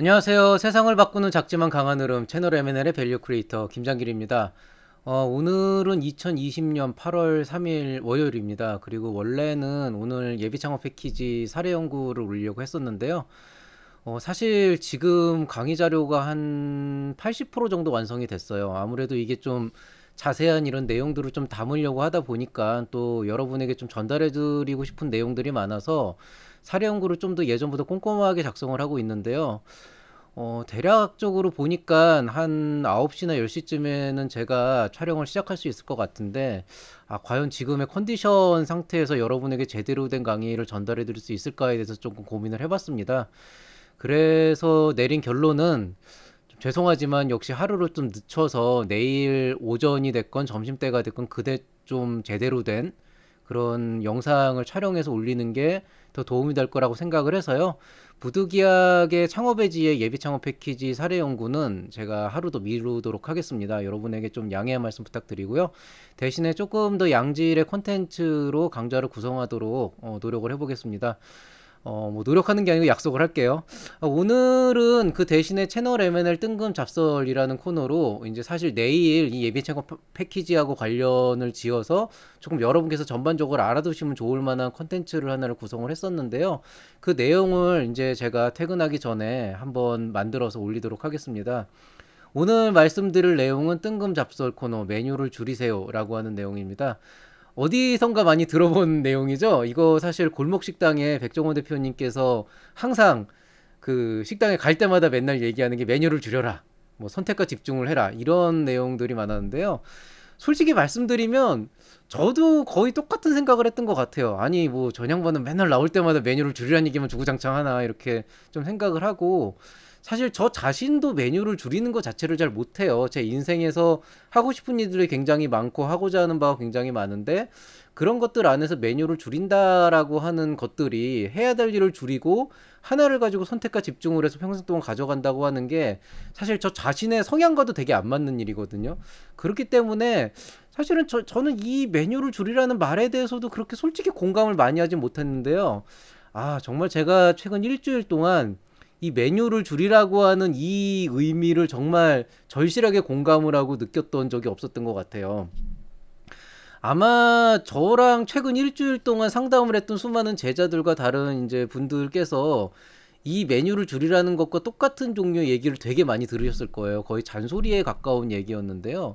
안녕하세요. 세상을 바꾸는 작지만 강한 흐름 채널 M&L의 밸류 크리에이터 김장길입니다. 오늘은 2020년 8월 3일 월요일입니다. 그리고 원래는 오늘 예비 창업 패키지 사례 연구를 올리려고 했었는데요. 사실 지금 강의 자료가 한 80% 정도 완성이 됐어요. 아무래도 이게 좀 자세한 이런 내용들을 좀 담으려고 하다 보니까 또 여러분에게 좀 전달해 드리고 싶은 내용들이 많아서 사례 연구를 좀 더 예전보다 꼼꼼하게 작성을 하고 있는데요. 대략적으로 보니까 한 9시나 10시쯤에는 제가 촬영을 시작할 수 있을 것 같은데, 과연 지금의 컨디션 상태에서 여러분에게 제대로 된 강의를 전달해 드릴 수 있을까에 대해서 조금 고민을 해봤습니다. 그래서 내린 결론은 좀 죄송하지만 역시 하루를 좀 늦춰서 내일 오전이 됐건 점심때가 됐건 그때 좀 제대로 된 그런 영상을 촬영해서 올리는 게 더 도움이 될 거라고 생각을 해서요. 부득이하게 창업의 지혜 예비 창업 패키지 사례 연구는 제가 하루 더 미루도록 하겠습니다. 여러분에게 좀 양해의 말씀 부탁드리고요. 대신에 조금 더 양질의 콘텐츠로 강좌를 구성하도록 노력을 해보겠습니다. 뭐 노력하는 게 아니고 약속을 할게요. 오늘은 그 대신에 채널 M&L 뜬금 잡설이라는 코너로 이제 사실 내일 이 예비 창업 패키지하고 관련을 지어서 조금 여러분께서 전반적으로 알아두시면 좋을 만한 컨텐츠를 하나를 구성을 했었는데요. 그 내용을 이제 제가 퇴근하기 전에 한번 만들어서 올리도록 하겠습니다. 오늘 말씀드릴 내용은 뜬금 잡설 코너 메뉴를 줄이세요라고 하는 내용입니다. 어디선가 많이 들어본 내용이죠. 이거 사실 골목 식당에 백종원 대표님께서 항상 그 식당에 갈 때마다 맨날 얘기하는 게 메뉴를 줄여라. 뭐 선택과 집중을 해라. 이런 내용들이 많았는데요. 솔직히 말씀드리면 저도 거의 똑같은 생각을 했던 것 같아요. 아니 뭐 전양반은 맨날 나올 때마다 메뉴를 줄이라는 얘기만 주구장창 하나 이렇게 좀 생각을 하고 사실 저 자신도 메뉴를 줄이는 것 자체를 잘 못해요. 제 인생에서 하고 싶은 일들이 굉장히 많고 하고자 하는 바가 굉장히 많은데 그런 것들 안에서 메뉴를 줄인다라고 하는 것들이 해야 될 일을 줄이고 하나를 가지고 선택과 집중을 해서 평생 동안 가져간다고 하는 게 사실 저 자신의 성향과도 되게 안 맞는 일이거든요. 그렇기 때문에 사실은 저는 이 메뉴를 줄이라는 말에 대해서도 그렇게 솔직히 공감을 많이 하진 못했는데요. 정말 제가 최근 일주일 동안 이 메뉴를 줄이라고 하는 이 의미를 정말 절실하게 공감을 하고 느꼈던 적이 없었던 것 같아요. 아마 저랑 최근 일주일 동안 상담을 했던 수많은 제자들과 다른 이제 분들께서 이 메뉴를 줄이라는 것과 똑같은 종류의 얘기를 되게 많이 들으셨을 거예요. 거의 잔소리에 가까운 얘기였는데요.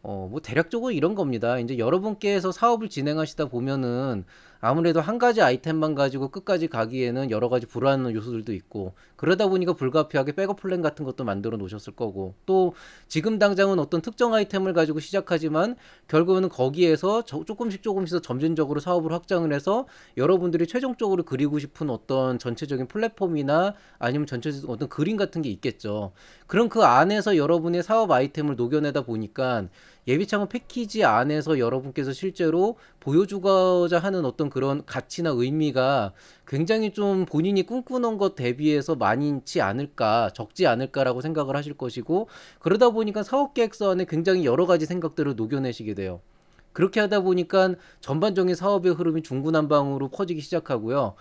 뭐 대략적으로 이런 겁니다. 이제 여러분께서 사업을 진행하시다 보면은 아무래도 한 가지 아이템만 가지고 끝까지 가기에는 여러 가지 불안한 요소들도 있고 그러다 보니까 불가피하게 백업 플랜 같은 것도 만들어 놓으셨을 거고 또 지금 당장은 어떤 특정 아이템을 가지고 시작하지만 결국에는 거기에서 조금씩 점진적으로 사업을 확장을 해서 여러분들이 최종적으로 그리고 싶은 어떤 전체적인 플랫폼이나 아니면 전체적인 어떤 그림 같은 게 있겠죠. 그럼 그 안에서 여러분의 사업 아이템을 녹여내다 보니까 예비창업 패키지 안에서 여러분께서 실제로 보여주고자 하는 어떤 그런 가치나 의미가 굉장히 좀 본인이 꿈꾸는 것 대비해서 많지 않을까, 적지 않을까라고 생각을 하실 것이고, 그러다 보니까 사업 계획서 안에 굉장히 여러 가지 생각들을 녹여내시게 돼요. 그렇게 하다 보니까 전반적인 사업의 흐름이 중구난방으로 퍼지기 시작하고요.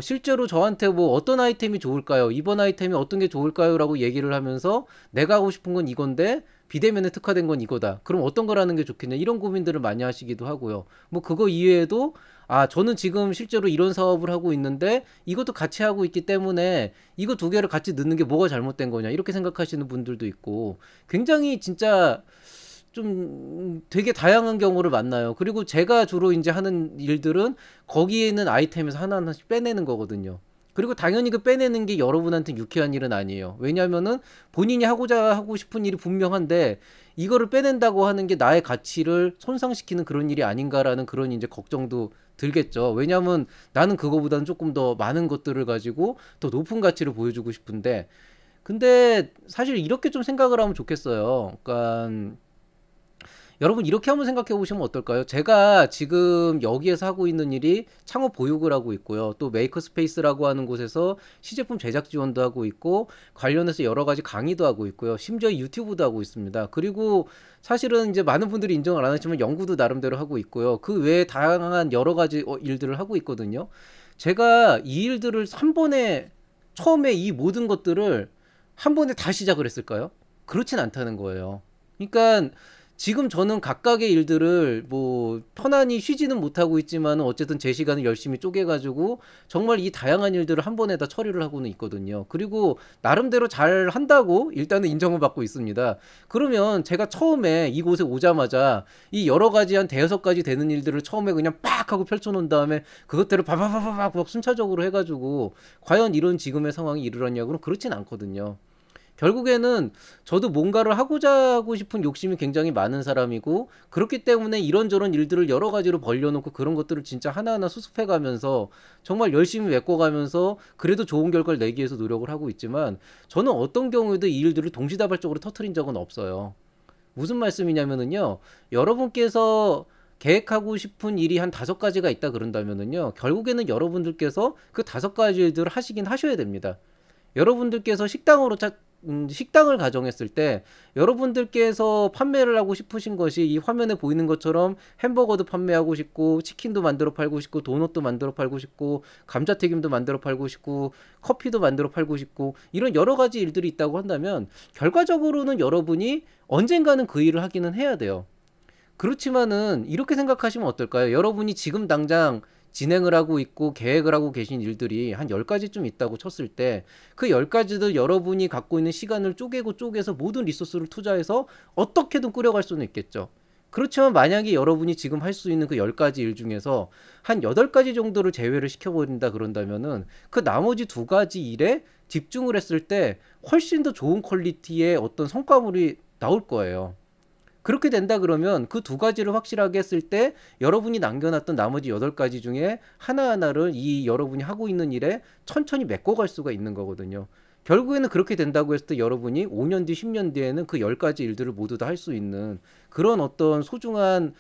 실제로 저한테 뭐 어떤 아이템이 좋을까요? 이번 아이템이 어떤 게 좋을까요? 라고 얘기를 하면서 내가 하고 싶은 건 이건데 비대면에 특화된 건 이거다. 그럼 어떤 거라는 게 좋겠냐? 이런 고민들을 많이 하시기도 하고요. 뭐 그거 이외에도 저는 지금 실제로 이런 사업을 하고 있는데 이것도 같이 하고 있기 때문에 이거 두 개를 같이 넣는 게 뭐가 잘못된 거냐? 이렇게 생각하시는 분들도 있고 굉장히 진짜 좀 되게 다양한 경우를 만나요. 그리고 제가 주로 이제 하는 일들은 거기에 있는 아이템에서 하나하나씩 빼내는 거거든요. 그리고 당연히 그 빼내는 게 여러분한테 유쾌한 일은 아니에요. 왜냐면은 본인이 하고 싶은 일이 분명한데 이거를 빼낸다고 하는 게 나의 가치를 손상시키는 그런 일이 아닌가라는 그런 이제 걱정도 들겠죠. 왜냐면 나는 그거보다는 조금 더 많은 것들을 가지고 더 높은 가치를 보여주고 싶은데 근데 사실 이렇게 좀 생각을 하면 좋겠어요. 그러니까 여러분 이렇게 한번 생각해 보시면 어떨까요? 제가 지금 여기에서 하고 있는 일이 창업 보육을 하고 있고요. 또 메이커 스페이스라고 하는 곳에서 시제품 제작 지원도 하고 있고 관련해서 여러 가지 강의도 하고 있고요. 심지어 유튜브도 하고 있습니다. 그리고 사실은 이제 많은 분들이 인정을 안 하지만 연구도 나름대로 하고 있고요. 그 외에 다양한 여러 가지 일들을 하고 있거든요. 제가 이 일들을 한 번에 처음에 이 모든 것들을 한 번에 다 시작을 했을까요? 그렇진 않다는 거예요. 그러니까 지금 저는 각각의 일들을 뭐 편안히 쉬지는 못하고 있지만 어쨌든 제 시간을 열심히 쪼개가지고 정말 이 다양한 일들을 한 번에 다 처리를 하고는 있거든요. 그리고 나름대로 잘 한다고 일단은 인정을 받고 있습니다. 그러면 제가 처음에 이곳에 오자마자 이 여러 가지 한 대여섯 가지 되는 일들을 처음에 그냥 빡 하고 펼쳐놓은 다음에 그것들을 바바바바박 순차적으로 해가지고 과연 이런 지금의 상황이 이르렀냐고는 그렇진 않거든요. 결국에는 저도 뭔가를 하고 싶은 욕심이 굉장히 많은 사람이고 그렇기 때문에 이런저런 일들을 여러 가지로 벌려놓고 그런 것들을 진짜 하나하나 수습해가면서 정말 열심히 메꿔가면서 그래도 좋은 결과를 내기 위해서 노력을 하고 있지만 저는 어떤 경우에도 이 일들을 동시다발적으로 터트린 적은 없어요. 무슨 말씀이냐면은요, 여러분께서 계획하고 싶은 일이 한 다섯 가지가 있다 그런다면은요, 결국에는 여러분들께서 그 다섯 가지 일들을 하시긴 하셔야 됩니다. 여러분들께서 식당을 가정했을 때 여러분들께서 판매를 하고 싶으신 것이 이 화면에 보이는 것처럼 햄버거도 판매하고 싶고 치킨도 만들어 팔고 싶고 도넛도 만들어 팔고 싶고 감자튀김도 만들어 팔고 싶고 커피도 만들어 팔고 싶고 이런 여러 가지 일들이 있다고 한다면 결과적으로는 여러분이 언젠가는 그 일을 하기는 해야 돼요. 그렇지만은 이렇게 생각하시면 어떨까요? 여러분이 지금 당장 진행을 하고 있고 계획을 하고 계신 일들이 한 10가지쯤 있다고 쳤을 때 그 10가지들 여러분이 갖고 있는 시간을 쪼개서 모든 리소스를 투자해서 어떻게든 꾸려갈 수는 있겠죠. 그렇지만 만약에 여러분이 지금 할 수 있는 그 10가지 일 중에서 한 8가지 정도를 제외를 시켜버린다 그런다면은 그 나머지 2가지 일에 집중을 했을 때 훨씬 더 좋은 퀄리티의 어떤 성과물이 나올 거예요. 그렇게 된다 그러면 그 두 가지를 확실하게 했을 때 여러분이 남겨놨던 나머지 8가지 중에 하나하나를 이 여러분이 하고 있는 일에 천천히 메꿔갈 수가 있는 거거든요. 결국에는 그렇게 된다고 했을 때 여러분이 5년 뒤, 10년 뒤에는 그 10가지 일들을 모두 다 할 수 있는 그런 어떤 소중한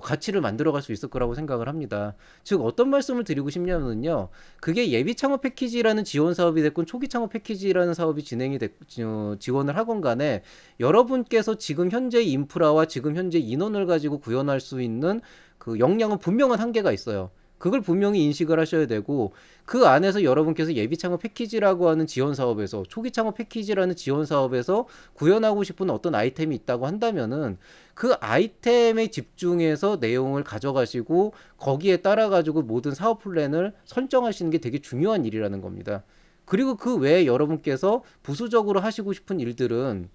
가치를 만들어갈 수 있을 거라고 생각을 합니다. 즉 어떤 말씀을 드리고 싶냐면요. 그게 예비 창업 패키지라는 지원 사업이 됐건 초기 창업 패키지라는 사업이 지원을 하건 간에 여러분께서 지금 현재 인프라와 지금 현재 인원을 가지고 구현할 수 있는 그 역량은 분명한 한계가 있어요. 그걸 분명히 인식을 하셔야 되고 그 안에서 여러분께서 예비 창업 패키지라고 하는 지원 사업에서 초기 창업 패키지라는 지원 사업에서 구현하고 싶은 어떤 아이템이 있다고 한다면은 그 아이템에 집중해서 내용을 가져가시고 거기에 따라 가지고 모든 사업 플랜을 설정하시는 게 되게 중요한 일이라는 겁니다. 그리고 그 외에 여러분께서 부수적으로 하시고 싶은 일들은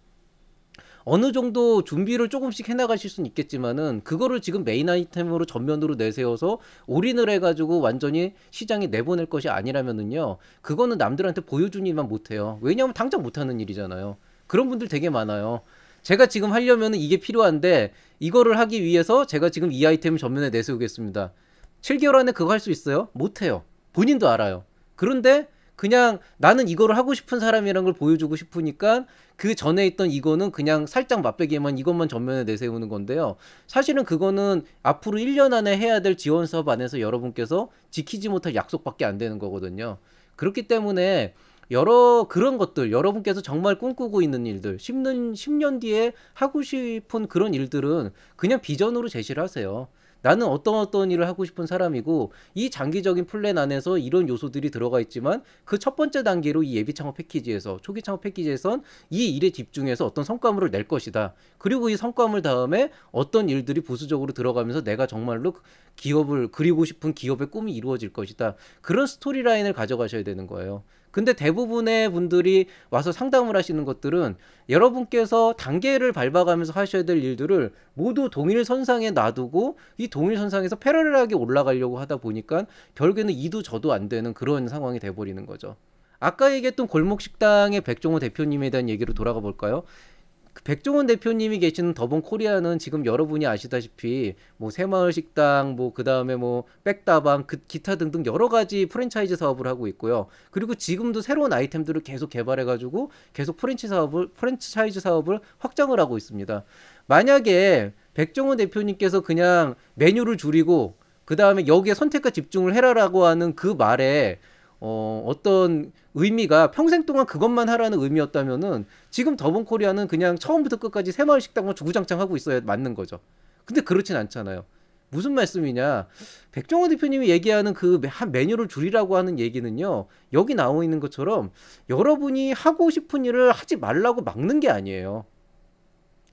어느 정도 준비를 조금씩 해나가실 수는 있겠지만은 그거를 지금 메인 아이템으로 전면으로 내세워서 올인을 해가지고 완전히 시장에 내보낼 것이 아니라면은요, 그거는 남들한테 보여주니만 못해요. 왜냐하면 당장 못하는 일이잖아요. 그런 분들 되게 많아요. 제가 지금 하려면은 이게 필요한데 이거를 하기 위해서 제가 지금 이 아이템을 전면에 내세우겠습니다. 7개월 안에 그거 할 수 있어요? 못해요. 본인도 알아요. 그런데 그냥 나는 이거를 하고 싶은 사람이라는 걸 보여주고 싶으니까 그 전에 있던 이거는 그냥 살짝 맛배기에만 이것만 전면에 내세우는 건데요. 사실은 그거는 앞으로 1년 안에 해야 될 지원 사업 안에서 여러분께서 지키지 못할 약속밖에 안 되는 거거든요. 그렇기 때문에 여러 그런 것들 여러분께서 정말 꿈꾸고 있는 일들 10년 뒤에 하고 싶은 그런 일들은 그냥 비전으로 제시를 하세요. 나는 어떤 일을 하고 싶은 사람이고 이 장기적인 플랜 안에서 이런 요소들이 들어가 있지만 그 첫 번째 단계로 이 예비 창업 패키지에서 초기 창업 패키지에선 이 일에 집중해서 어떤 성과물을 낼 것이다. 그리고 이 성과물 다음에 어떤 일들이 부수적으로 들어가면서 내가 정말로 기업을 그리고 싶은 기업의 꿈이 이루어질 것이다. 그런 스토리라인을 가져가셔야 되는 거예요. 근데 대부분의 분들이 와서 상담을 하시는 것들은 여러분께서 단계를 밟아가면서 하셔야 될 일들을 모두 동일선상에 놔두고 이 동일선상에서 패러렐하게 올라가려고 하다 보니까 결국에는 이도 저도 안 되는 그런 상황이 돼버리는 거죠. 아까 얘기했던 골목식당의 백종원 대표님에 대한 얘기로 돌아가 볼까요? 그 백종원 대표님이 계시는 더본 코리아는 지금 여러분이 아시다시피 뭐 새마을 식당 뭐 그다음에 뭐 백다방 그 기타 등등 여러 가지 프랜차이즈 사업을 하고 있고요. 그리고 지금도 새로운 아이템들을 계속 개발해 가지고 계속 프랜차이즈 사업을 확장을 하고 있습니다. 만약에 백종원 대표님께서 그냥 메뉴를 줄이고 그다음에 여기에 선택과 집중을 해라라고 하는 그 말에 어떤 의미가 평생 동안 그것만 하라는 의미였다면은 지금 더본 코리아는 그냥 처음부터 끝까지 새마을 식당만 주구장창 하고 있어야 맞는 거죠. 근데 그렇진 않잖아요. 무슨 말씀이냐? 백종원 대표님이 얘기하는 그 한 메뉴를 줄이라고 하는 얘기는요. 여기 나와 있는 것처럼 여러분이 하고 싶은 일을 하지 말라고 막는 게 아니에요.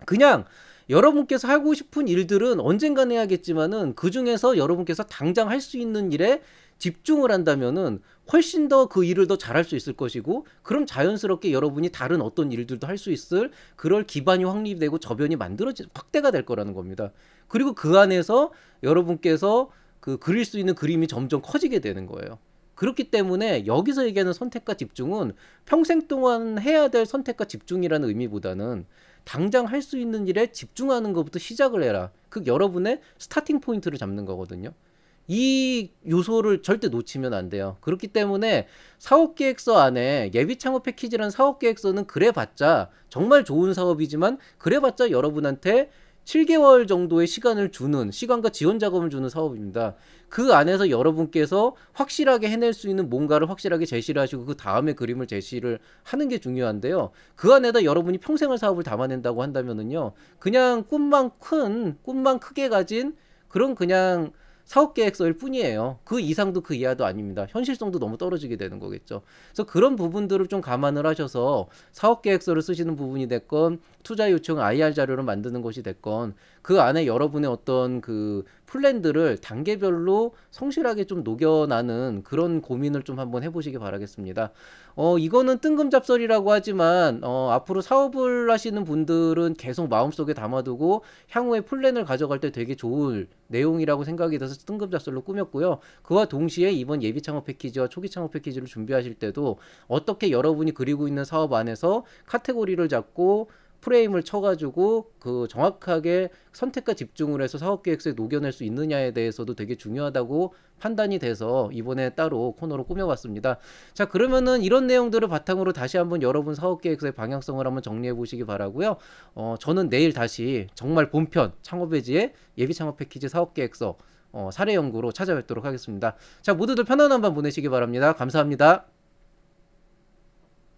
그냥 여러분께서 하고 싶은 일들은 언젠간 해야겠지만은 그 중에서 여러분께서 당장 할 수 있는 일에 집중을 한다면은 훨씬 더 그 일을 더 잘할 수 있을 것이고, 그럼 자연스럽게 여러분이 다른 어떤 일들도 할 수 있을 그럴 기반이 확립되고 저변이 만들어지 확대가 될 거라는 겁니다. 그리고 그 안에서 여러분께서 그 그릴 수 있는 그림이 점점 커지게 되는 거예요. 그렇기 때문에 여기서 얘기하는 선택과 집중은 평생 동안 해야 될 선택과 집중이라는 의미보다는 당장 할 수 있는 일에 집중하는 것부터 시작을 해라. 그 여러분의 스타팅 포인트를 잡는 거거든요. 이 요소를 절대 놓치면 안 돼요. 그렇기 때문에 사업계획서 안에 예비창업 패키지라는 사업계획서는 그래봤자 정말 좋은 사업이지만 그래봤자 여러분한테 7개월 정도의 시간을 주는, 시간과 지원 자금을 주는 사업입니다. 그 안에서 여러분께서 확실하게 해낼 수 있는 뭔가를 확실하게 제시를 하시고 그 다음에 그림을 제시를 하는 게 중요한데요. 그 안에다 여러분이 평생을 사업을 담아낸다고 한다면은요, 그냥 꿈만 크게 가진 그런 그냥 사업 계획서일 뿐이에요. 그 이상도 그 이하도 아닙니다. 현실성도 너무 떨어지게 되는 거겠죠. 그래서 그런 부분들을 좀 감안을 하셔서 사업 계획서를 쓰시는 부분이 됐건, 투자 요청 IR 자료를 만드는 것이 됐건, 그 안에 여러분의 어떤 그 플랜들을 단계별로 성실하게 좀 녹여나는 그런 고민을 좀 한번 해보시기 바라겠습니다. 이거는 뜬금잡설이라고 하지만 앞으로 사업을 하시는 분들은 계속 마음속에 담아두고 향후에 플랜을 가져갈 때 되게 좋을 내용이라고 생각이 돼서 뜬금잡설로 꾸몄고요. 그와 동시에 이번 예비 창업 패키지와 초기 창업 패키지를 준비하실 때도 어떻게 여러분이 그리고 있는 사업 안에서 카테고리를 잡고 프레임을 쳐가지고 그 정확하게 선택과 집중을 해서 사업계획서에 녹여낼 수 있느냐에 대해서도 되게 중요하다고 판단이 돼서 이번에 따로 코너로 꾸며봤습니다. 자, 그러면은 이런 내용들을 바탕으로 다시 한번 여러분 사업계획서의 방향성을 한번 정리해 보시기 바라고요. 저는 내일 다시 정말 본편 창업의 지혜 예비 창업 패키지 사업계획서 사례 연구로 찾아뵙도록 하겠습니다. 자, 모두들 편안한 밤 보내시기 바랍니다. 감사합니다.